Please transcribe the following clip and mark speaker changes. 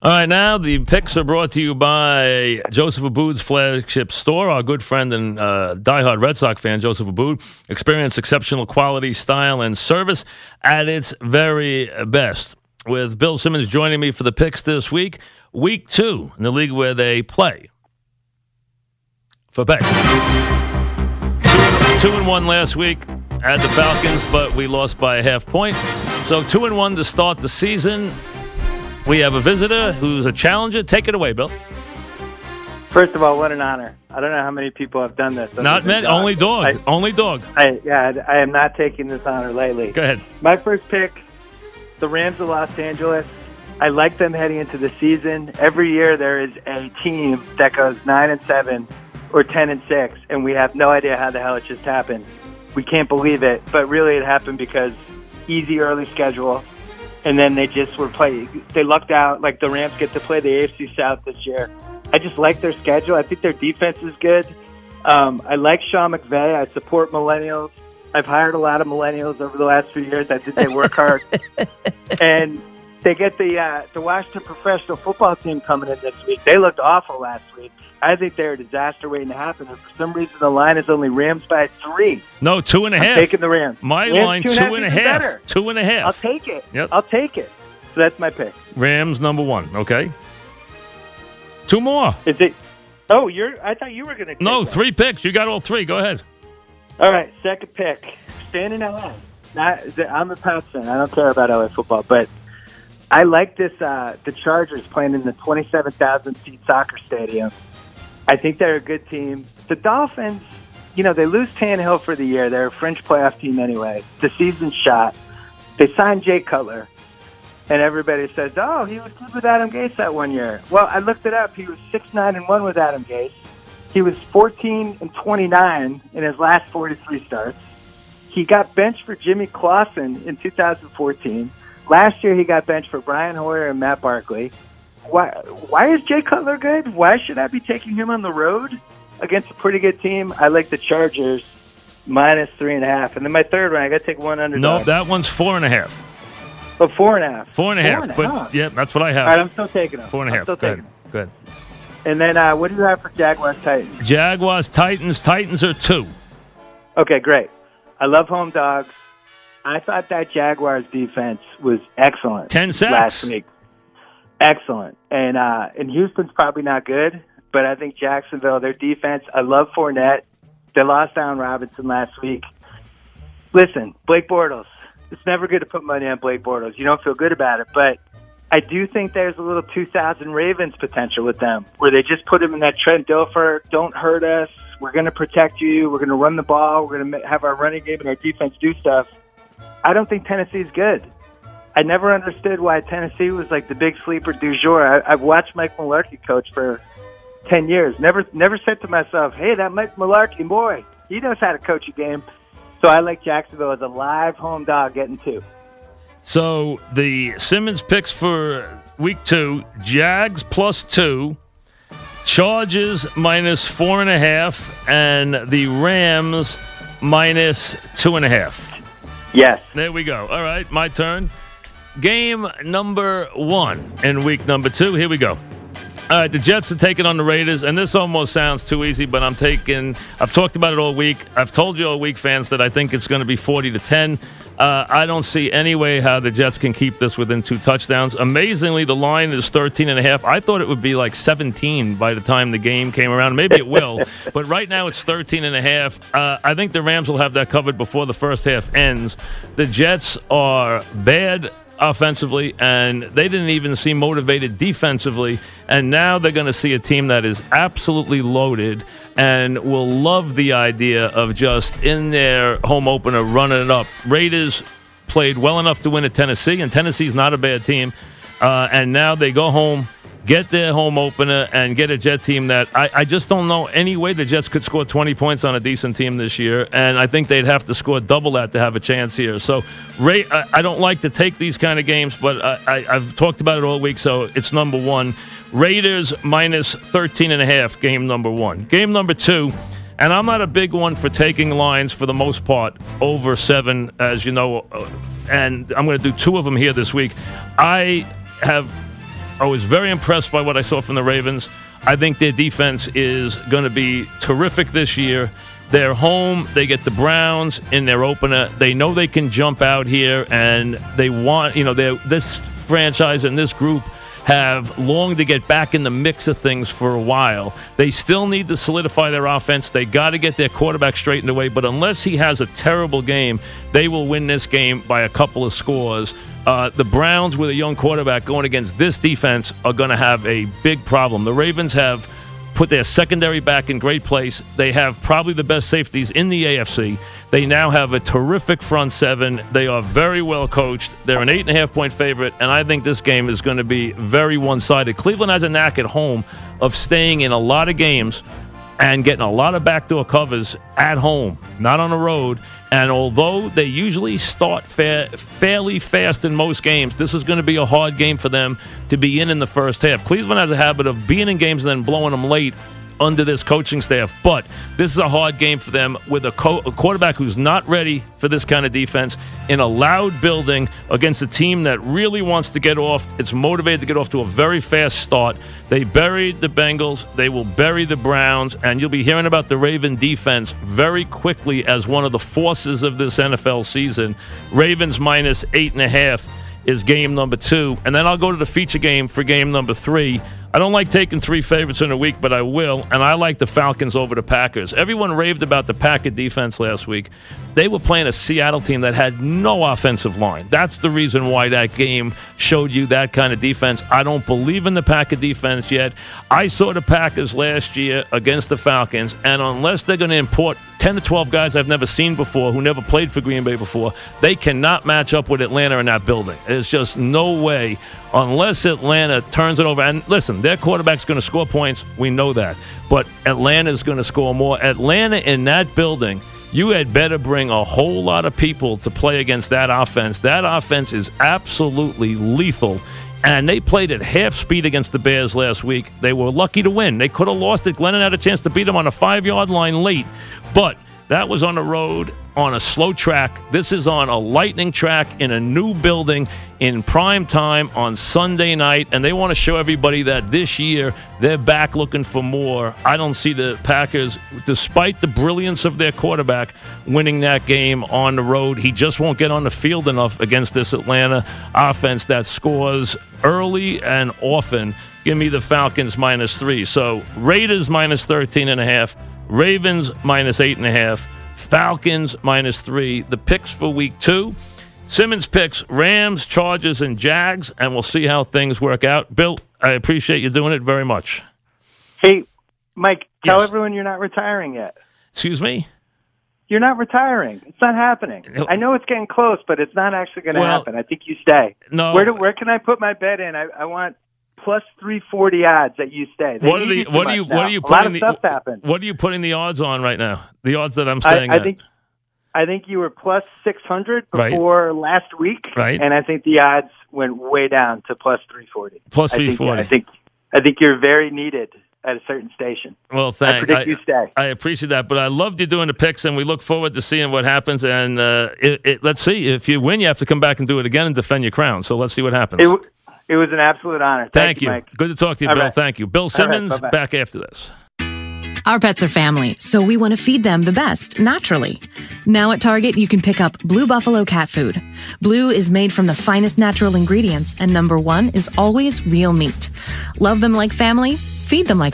Speaker 1: All right, now the picks are brought to you by Joseph Aboud's flagship store. Our good friend and diehard Red Sox fan, Joseph Aboud. Experience exceptional quality, style, and service at its very best. With Bill Simmons joining me for the picks this week, week 2 in the league where they play for pay. 2-1 last week at the Falcons, but we lost by a half point. So 2-1 to start the season. We have a visitor who's a challenger. Take it away, Bill.
Speaker 2: First of all, what an honor. I don't know how many people have done this.
Speaker 1: Not many. Only dog. Only dog.
Speaker 2: I am not taking this honor lightly.
Speaker 1: Go ahead.
Speaker 2: My first pick, the Rams of Los Angeles. I like them heading into the season. Every year there is a team that goes 9-7 or 10-6, and we have no idea how the hell it just happened. We can't believe it, but really it happened because easy early schedule. And then they just were playing. They lucked out. Like the Rams get to play the AFC South this year. I just like their schedule. I think their defense is good. I like Sean McVay. I support millennials. I've hired a lot of millennials over the last few years. I think they work hard. And they get the Washington professional football team coming in this week. They looked awful last week. I think they're a disaster waiting to happen. And for some reason, the line is only Rams by 3.
Speaker 1: No, 2.5.
Speaker 2: I'm taking the Rams.
Speaker 1: My
Speaker 2: Rams,
Speaker 1: line, 2.5. 2.5.
Speaker 2: I'll take it.
Speaker 1: Yep.
Speaker 2: I'll take it. So that's my pick.
Speaker 1: Rams number 1. Okay. 2 more.
Speaker 2: Is it? Oh, I thought you were going to.
Speaker 1: No, 3 picks. You got all 3. Go ahead.
Speaker 2: All right, second pick. Staying in LA. I'm a Pats fan. I don't care about LA football, but I like this. The Chargers playing in the 27,000-seat soccer stadium. I think they're a good team. The Dolphins, they lose Tannehill for the year. They're a fringe playoff team anyway. The season's shot. They signed Jay Cutler, and everybody says, oh, he was good with Adam Gase that one year. Well, I looked it up. He was 6-9-1 with Adam Gase. He was 14-29 in his last 43 starts. He got benched for Jimmy Clausen in 2014. Last year, he got benched for Brian Hoyer and Matt Barkley. Why is Jay Cutler good? Why should I be taking him on the road against a pretty good team? I like the Chargers minus 3.5. And then my third one, I got to take one underdog.
Speaker 1: No, that one's 4.5.
Speaker 2: Oh, 4.5.
Speaker 1: 4.5. But yeah, that's what I have.
Speaker 2: All right, I'm still taking them.
Speaker 1: 4.5. Go ahead.
Speaker 2: And then what do you have for Jaguars Titans?
Speaker 1: Jaguars Titans. Titans are 2.
Speaker 2: Okay, great. I love home dogs. I thought that Jaguars defense was excellent.
Speaker 1: 10 sacks
Speaker 2: last week. Excellent. And Houston's probably not good, but I think Jacksonville, their defense, I love Fournette. They lost Allen Robinson last week. Listen, Blake Bortles. It's never good to put money on Blake Bortles. You don't feel good about it, but I do think there's a little 2000 Ravens potential with them, where they just put him in that Trent Dilfer, don't hurt us, we're going to protect you, we're going to run the ball, we're going to have our running game and our defense do stuff. I don't think Tennessee's good. I never understood why Tennessee was like the big sleeper du jour. I've watched Mike Mularkey coach for 10 years. Never said to myself, hey, that Mike Mularkey, boy, he knows how to coach a game. So I like Jacksonville as a live home dog getting 2.
Speaker 1: So the Simmons picks for week 2, Jags plus 2, Chargers minus 4.5, and the Rams minus 2.5.
Speaker 2: Yes.
Speaker 1: There we go. All right, my turn. Game number 1 in week number 2. Here we go. All right, the Jets are taking on the Raiders, and this almost sounds too easy, but I've talked about it all week. I've told you all week, fans, that I think it's going to be 40-10. I don't see any way how the Jets can keep this within 2 touchdowns. Amazingly, the line is 13.5. I thought it would be like 17 by the time the game came around. Maybe it will, but right now it's 13.5. I think the Rams will have that covered before the first half ends. The Jets are bad offensively, and they didn't even seem motivated defensively, and now they're going to see a team that is absolutely loaded and will love the idea of just in their home opener running it up. Raiders played well enough to win at Tennessee, and Tennessee's not a bad team, and now they go home, get their home opener, and get a Jet team that I just don't know any way the Jets could score 20 points on a decent team this year, and I think they'd have to score double that to have a chance here. So I don't like to take these kind of games, but I've talked about it all week, so it's number 1. Raiders minus 13.5, game number 1. Game number 2, and I'm not a big one for taking lines for the most part over 7, as you know, and I'm going to do 2 of them here this week. I have I was very impressed by what I saw from the Ravens. I think their defense is going to be terrific this year. They're home. They get the Browns in their opener. They know they can jump out here, and they want, this franchise and this group have longed to get back in the mix of things for a while. They still need to solidify their offense. They got to get their quarterback straightened away, but unless he has a terrible game, they will win this game by a couple of scores. The Browns, with a young quarterback going against this defense, are going to have a big problem. The Ravens have put their secondary back in great place. They have probably the best safeties in the AFC. They now have a terrific front seven. They are very well coached. They're an 8.5-point favorite, and I think this game is going to be very one-sided. Cleveland has a knack at home of staying in a lot of games and getting a lot of backdoor covers at home, not on the road. And although they usually start fairly fast in most games, this is going to be a hard game for them to be in the first half. Cleveland has a habit of being in games and then blowing them late under this coaching staff. But this is a hard game for them with a quarterback who's not ready for this kind of defense in a loud building against a team that really wants to get off. It's motivated to get off to a very fast start. They buried the Bengals. They will bury the Browns. And you'll be hearing about the Raven defense very quickly as one of the forces of this NFL season. Ravens minus 8.5 is game number 2. And then I'll go to the feature game for game number 3. I don't like taking 3 favorites in a week, but I will, and I like the Falcons over the Packers. Everyone raved about the Packer defense last week. They were playing a Seattle team that had no offensive line. That's the reason why that game showed you that kind of defense. I don't believe in the Packer defense yet. I saw the Packers last year against the Falcons, and unless they're going to import 10 to 12 guys I've never seen before, who never played for Green Bay before, they cannot match up with Atlanta in that building. There's just no way unless Atlanta turns it over. And listen, their quarterback's going to score points. We know that. But Atlanta's going to score more. Atlanta in that building, you had better bring a whole lot of people to play against that offense. That offense is absolutely lethal. And they played at half speed against the Bears last week. They were lucky to win. They could have lost it. Glennon had a chance to beat them on a 5-yard line late. But that was on the road on a slow track. This is on a lightning track in a new building in prime time on Sunday night. And they want to show everybody that this year they're back looking for more. I don't see the Packers, despite the brilliance of their quarterback, winning that game on the road. He just won't get on the field enough against this Atlanta offense that scores early and often. Give me the Falcons minus 3. So Raiders minus 13.5. Ravens minus 8.5. Falcons minus 3. The picks for week 2. Simmons picks Rams, Chargers, and Jags, and we'll see how things work out. Bill, I appreciate you doing it very much.
Speaker 2: Hey, Mike, tell
Speaker 1: Yes.
Speaker 2: everyone you're not retiring yet.
Speaker 1: Excuse me?
Speaker 2: You're not retiring. It's not happening. I know it's getting close, but it's not actually going to happen. I think you stay.
Speaker 1: No.
Speaker 2: Where can I put my bet in? I want plus 340 odds that you stay.
Speaker 1: What are you
Speaker 2: a lot
Speaker 1: putting
Speaker 2: of stuff happened.
Speaker 1: What are you putting the odds on right now? The odds that I'm staying
Speaker 2: I
Speaker 1: at.
Speaker 2: I think you were plus 600 before last week,
Speaker 1: Right.
Speaker 2: And I think the odds went way down to plus 340.
Speaker 1: Plus 340.
Speaker 2: I think you're very needed at a certain station.
Speaker 1: Well,
Speaker 2: I predict you stay.
Speaker 1: I appreciate that, but I loved you doing the picks, and we look forward to seeing what happens. And let's see. If you win, you have to come back and do it again and defend your crown. So let's see what happens.
Speaker 2: It was an absolute honor. Thank you, Mike.
Speaker 1: Good to talk to you,
Speaker 2: All
Speaker 1: Bill.
Speaker 2: right.
Speaker 1: Thank you. Bill Simmons,
Speaker 2: bye-bye.
Speaker 1: back after this.
Speaker 3: Our pets are family, so we want to feed them the best, naturally. Now at Target, you can pick up Blue Buffalo cat food. Blue is made from the finest natural ingredients, and #1 is always real meat. Love them like family, feed them like